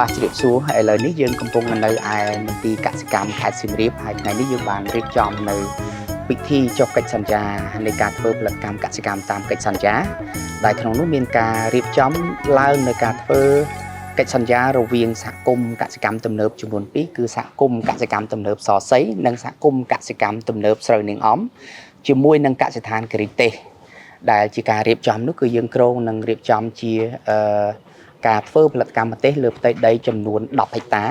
បាទជ្រាបសួរឥឡូវនេះយើងកំពុងនៅឯមន្ទីរកសិកម្មខេត្តសៀមរាបហើយថ្ងៃនេះយើងបានរៀបចំនៅពិធីចុះកិច្ចសន្យានៃការធ្វើផលិតកម្មកសិកម្មតាមកិច្ចសន្យាដែលក្នុងនោះមានការរៀបចំឡើងនៅការធ្វើកិច្ចសន្យារវាងសហគមន៍កសិកម្មទំនើបចំនួន2គឺសហគមន៍កសិកម្មទំនើបសសីនិងសហគមន៍កសិកម្មទំនើបស្រូវនាងអំជាមួយនឹងកសិដ្ឋានគិរីទេសដែលជាការរៀបចំនោះគឺយើងគ្រោងនឹងរៀបចំជាការធ្វើផលិតកម្មទេសលើផ្ទៃដីចំនួន10ហិកតា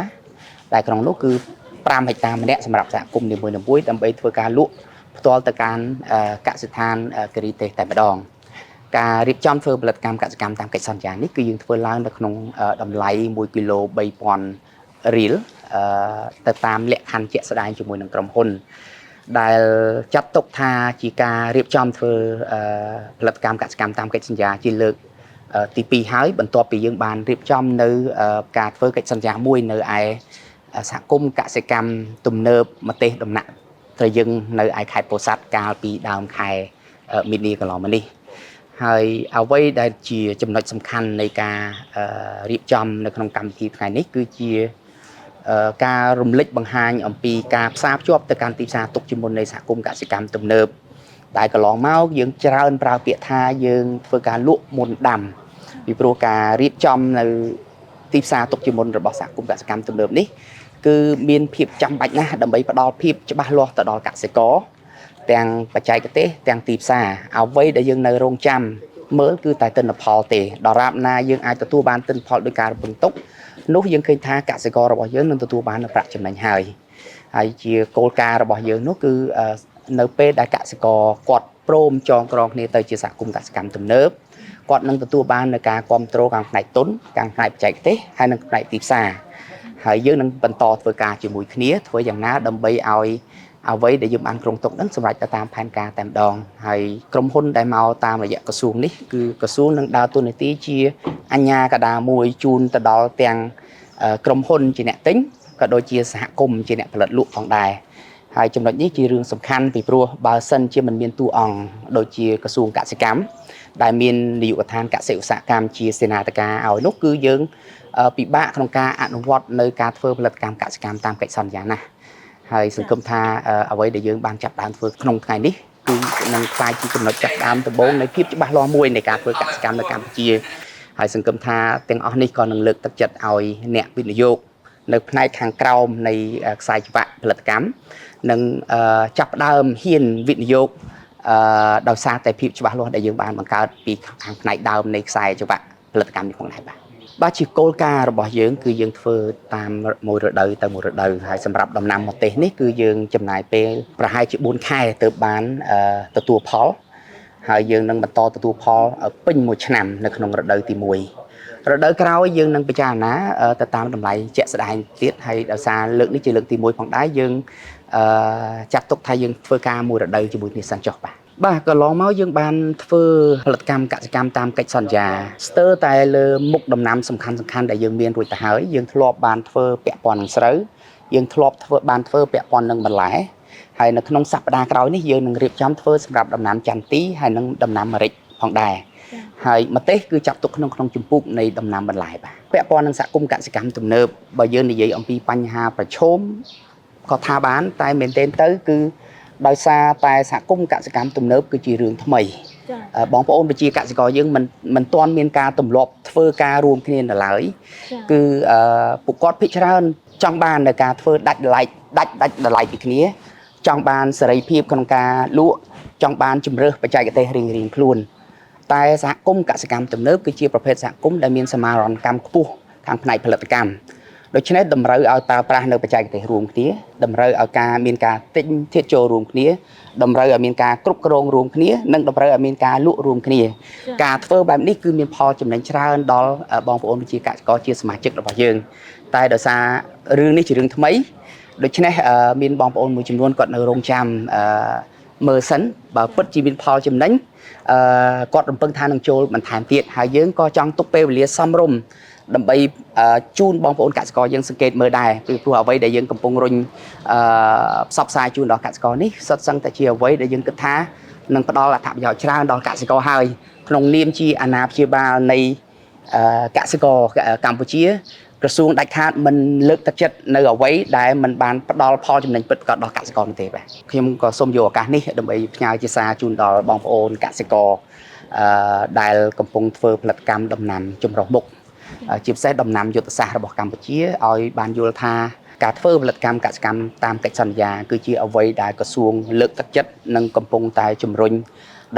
ដែលក្នុងនោះគឺ5ហិកតាម្នាក់សម្រាប់សហគមន៍នីមួយៗដើម្បីធ្វើការលក់ផ្ទាល់ទៅកាន់កសិដ្ឋានគិរីទេសតែម្ដងការរៀបចំធ្វើផលិតកម្មកសិកម្មតាមកិច្ចសន្យានេះគឺយើងធ្វើឡើងនៅក្នុងតម្លៃ1គីឡូ3000រៀលទៅតាមលក្ខខណ្ឌជាក់ស្ដែងជាមួយនឹងក្រុមហ៊ុនដែលចាត់ទុកថាជាការរៀបចំធ្វើផលិតកម្មកសិកម្មតាមកិច្ចសន្យាជាលើកទី2ហើយបន្ទាប់ពីយើងបានរៀបចំនៅការធ្វើកិច្ចសន្យាមួយនៅឯសហគមន៍កសិកម្មទំនើបម្ទេសដំណាក់ត្រយឹងនៅឯខេត្តពោធិ៍សាត់កាលពីដើមខែមីនាកន្លងមកនេះហើយអ្វីដែលជាចំណុចសំខាន់នៃការរៀបចំនៅក្នុងកម្មវិធីថ្ងៃនេះគឺជាការរំលឹកបង្ហាញអំពីការផ្សារភ្ជាប់ទៅកាន់ទីផ្សារទុកជាមុននៃសហគមន៍កសិកម្មទំនើបដែលកន្លងមកយើងច្រើនប្រើពាក្យថាយើងធ្វើការលក់មុនដាំពីព្រោះការរៀបចំនៅទីផ្សារទុកជាមុនរបស់សហគមន៍កសិកម្មទំនើបនេះគឺមានភាពចាំបាច់ណាស់ដើម្បីផ្ដល់ភាពច្បាស់លាស់ទៅដល់កសិករទាំងបច្ចេកទេសទាំងទីផ្សារអ្វីដែលយើងនៅរងចាំមើលគឺតែទិន្នផលទេដរាបណាយើងអាចទទួលបានទិន្នផលដោយការរំពឹងទុកនោះយើងឃើញថាកសិកររបស់យើងនឹងទទួលបានប្រាក់ចំណេញហើយជាគោលការណ៍របស់យើងនោះគឺនៅពេលដែលកសិករគាត់ព្រមចងក្រងគ្នាទៅជាសហគមន៍កសិកម្មទំនើបគាត់នឹងទទួលបាននៅការគ្រប់គ្រងខាងផ្នែកទុនខាងផ្នែកបច្ចេកទេសហើយនិងផ្នែកទីផ្សារហើយយើងនឹងបន្តធ្វើការជាមួយគ្នាធ្វើយ៉ាងណាដើម្បីឲ្យអ្វីដែលយើងបានគ្រោងទុកនឹងសម្រេចទៅតាមផែនការតែម្ដងហើយក្រុមហ៊ុនដែលមកតាមរយៈក្រសួងនេះគឺក្រសួងនឹងដើរតួនាទីជាអាជ្ញាកណ្ដាលមួយជូនទៅដល់ទាំងក្រុមហ៊ុនជាអ្នកទិញក៏ដូចជាសហគមន៍ជាអ្នកផលិតលក់ផងដែរហើយចំណុចនេះជារឿងសំខាន់ពីព្រោះបើសិនជាមិនមានតួអង្គដូចជាក្រសួងកសិកម្មដែលមាននាយកដ្ឋានកសិឧស្សាហកម្មជាសេនាធិការឲ្យនោះគឺយើងពិបាកក្នុងការអនុវត្តនៅការធ្វើផលិតកម្មកសិកម្មតាមកិច្ចសន្យាណាហើយសង្ឃឹមថាអ្វីដែលយើងបានចាប់ផ្ដើមធ្វើក្នុងថ្ងៃនេះគឺនឹងក្លាយជាចំណុចចាប់ផ្ដើមដំបូងនៃភាពច្បាស់លាស់មួយនៃការធ្វើកសិកម្មនៅកម្ពុជាហើយសង្ឃឹមថាទាំងអស់នេះក៏នឹងលើកទឹកចិត្តឲ្យអ្នកវិនិយោគនៅផ្នែកខាងក្រោមនៃខ្សែច្បាប់ផលិតកម្មនឹងចាប់ផ្ដើមហ៊ានវិនិយោគដោយសារតែភាពច្បាស់លាស់ដែលយើងបានបង្កើតពីខាងផ្នែកដើមនៃខ្សែច្បាប់ផលិតកម្មនេះផងដែរបាទជាគោលការណ៍របស់យើងគឺយើងធ្វើតាមមួយរដូវទៅមួយរដូវហើយសម្រាប់ដំណាំម្ទេសនេះគឺយើងចំណាយពេលប្រហែលជា4ខែទើបបានទទួលផលហើយយើងនឹងបន្តទទួលផលពេញមួយឆ្នាំនៅក្នុងរដូវទី1រដូវក្រោយយើងនឹងពិចារណាទៅតាមតម្លៃជាក់ស្ដែងទៀតហើយដោយសារលើកនេះជាលើកទី1ផងដែរយើងចាត់ទុកថាយើងធ្វើការមួយរដូវជាមួយគ្នាសិនចុះបាទកន្លងមកយើងបានធ្វើផលិតកម្មកសិកម្មតាមកិច្ចសន្យាស្ទើរតែលើមុខដំណាំសំខាន់ដែលយើងមានរួចទៅហើយយើងធ្លាប់បានធ្វើពាក់ព័ន្ធនឹងស្រូវយើងធ្លាប់ធ្វើពាក់ព័ន្ធនឹងបន្លែហើយនៅក្នុងសប្តាហ៍ក្រោយនេះយើងនឹងរៀបចំធ្វើសម្រាប់ដំណាំចន្ទទីហើយនិងដំណាំម្រេចផងដែរហើយម្ទេសគឺចាប់ទុកក្នុងជំពូកនៃដំណាំបន្លែបាទពាក់ព័ន្ធនឹងសហគមន៍កសិកម្មទំនើបបើយើងនិយាយអំពីបញ្ហាប្រឈមក៏ថាបានតែមែនទែនទៅគឺដោយសារតែសហគមន៍កសិកម្មទំនើបគឺជារឿងថ្មីបងប្អូនប្រជាកសិករយើងមិនទាន់មានការទម្លាប់ធ្វើការរួមគ្នានៅឡើយគឺពួកគាត់ភាគច្រើនចង់បាននៅការធ្វើដាច់តម្លៃពីគ្នាចង់បានសេរីភាពក្នុងការលក់ចង់បានជំរើសបច្ចេកទេសរៀងៗខ្លួនតែសហគមន៍កសិកម្មទំនើបគឺជាប្រភេទសហគមន៍ដែលមានសមាហរណកម្មខ្ពស់ខាងផ្នែកផលិតកម្មដូច្នេះតម្រូវឲ្យប្រើប្រាស់នៅបច្ចេកទេសរួមគ្នាតម្រូវឲ្យមានការទិញធាតុចូលរួមគ្នាតម្រូវឲ្យមានការគ្រប់គ្រងរួមគ្នានិងតម្រូវឲ្យមានការលក់រួមគ្នាការធ្វើបែបនេះគឺមានផលចំណេញច្រើនដល់បងប្អូនប្រជាកសិករជាសមាជិករបស់យើងតែដោយសាររឿងនេះជារឿងថ្មីដូច្នេះមានបងប្អូនមួយចំនួនគាត់នៅរងចាំមើលសិនបើពិតជាមានផលចំណេញគាត់រំពឹងថានឹងចូលបន្ថែមទៀតហើយយើងក៏ចង់ទុកពេលវេលាសមរម្យដើម្បីជូនបងប្អូនកសិករយើងសង្កេតមើលដែរពីព្រោះអ្វីដែលយើងកំពុងរុញផ្សព្វផ្សាយជូនដល់កសិករនេះសុទ្ធសឹងតែជាអ្វីដែលយើងគិតថានឹងផ្ដល់អត្ថប្រយោជន៍ច្រើនដល់កសិករហើយក្នុងនាមជាអាណាព្យាបាលនៃកសិករកម្ពុជា ក្រសួងដាច់ខាតមិនលើកទឹកចិត្តនៅអ្វីដែលមិនបានផ្ដល់ផលចំណេញពិតប្រាកដដល់កសិករនោះទេបាទខ្ញុំក៏សូមយកឱកាសនេះដើម្បីផ្ញើជាសារជូនដល់បងប្អូនកសិករដែលកំពុងធ្វើផលិតកម្មដំណាំចម្រុះមុខជាពិសេសដំណាំយុទ្ធសាស្ត្ររបស់កម្ពុជាឲ្យបានយល់ថាការធ្វើផលិតកម្មកសិកម្មតាមកិច្ចសន្យាគឺជាអ្វីដែលក្រសួងលើកទឹកចិត្តនិងកំពុងតែជំរុញ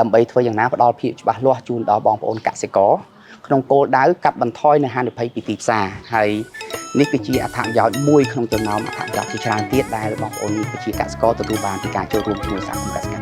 ដើម្បីធ្វើយ៉ាងណាផ្ដល់ភាពច្បាស់លាស់ជូនដល់បងប្អូនកសិករក្នុងគោលដៅកាត់បន្ថយនៅហានិភ័យពីទីផ្សារហើយនេះគឺជាអត្ថប្រយោជន៍មួយក្នុងចំណោមអត្ថប្រយោជន៍ជាច្រើនទៀតដែលបងប្អូនប្រជាកសិករទទួលបានពីការចូលរួមជាមួយសហគមន៍កសិកម្ម